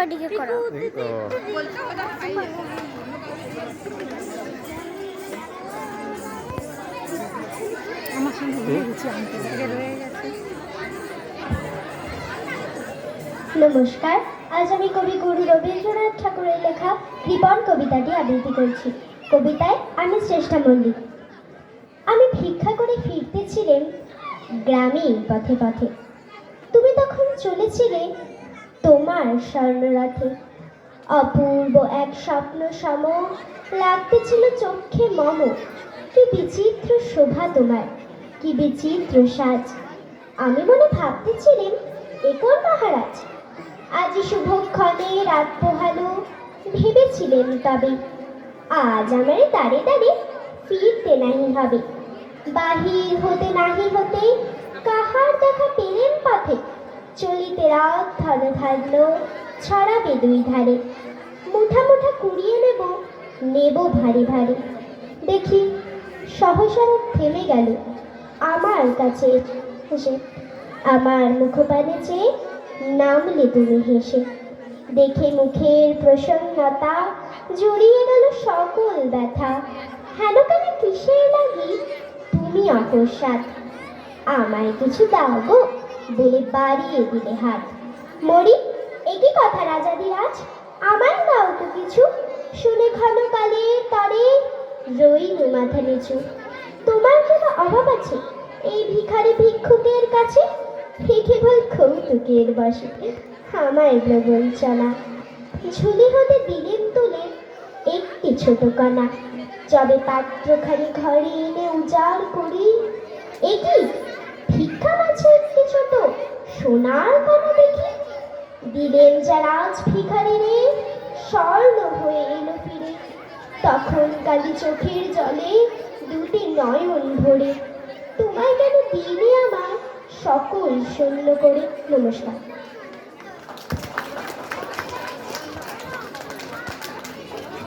ওদিকে করো। আমার সঙ্গে রয়ে গেছে, নমস্কার, আজ আমি কবি গুরু রবীন্দ্রনাথ ঠাকুরের লেখা কৃপণ কবিতাটি আবৃত্তি করছি। কবিতায় আমি শ্রেষ্ঠা মল্লিক। আমি ভিক্ষা করে ফিরতেছিলেন গ্রামীণ পথে পথে, তুমি তখন চলেছিলে তোমার স্বর্ণরথে। অপূর্ব এক স্বপ্ন সম লাগতেছিল চোখে মম। কি বিচিত্র শোভা তোমার, কি বিচিত্র সাজ। আমি মনে ভাবতেছিলেন এ কোন মহারাজ। আজ শুভক্ষণে রাত পোহালো, ভেবেছিলেন তবে আজ আমার দাঁড়ে দাঁড়ে ফিরতে নাহি হবে। বাহির হতে নাহি হতে কাহার দেখা পেলেন পথে। চলিতে রাত ধন ধান্য ছড়াবে দুই ধারে। মুঠা মুঠা কুড়িয়ে নেব, নেব ভারী ভারী। দেখি সহসা থেমে গেল আমার কাছে এসে। আমার মুখপানে চেয়ে নামলে তুমি হেসে। দেখে মুখের প্রসন্নতা জড়িয়ে গেল সকল ব্যথা। হেন কেন কিসের লাগি তুমি অকস্মাৎ। আমায় কিছু দাও গো বলে বাড়িয়ে দিলে হাত। মরি একই কথা রাজাধিরাজ, আমায় দাও তো কিছু। শুনে ক্ষণকালে তরে রইল মাথা নিচু। তোমার কোনো অভাব আছে এই ভিখারি ভিক্ষুকের কাছে? কেবল কৌতুকের বসে আমায় প্রবঞ্চনা। ঝুলি হতে দিলেন তুলে একটি ছোট কণা। যবে পাত্রখানি ঘরে এনে উজাড় করি, একই ভিক্ষা মাঝে একটি ছোট সোনার কণা দেখি। দিলেন যারা আজ ভিখারি রে, স্বর্ণ হয়ে এলো ফিরে। তখন কালি চোখের জলে দুটি নয়ন ভরে। তোমায় কেন দিলে আমার সকল শূন্য করে। নমস্কার।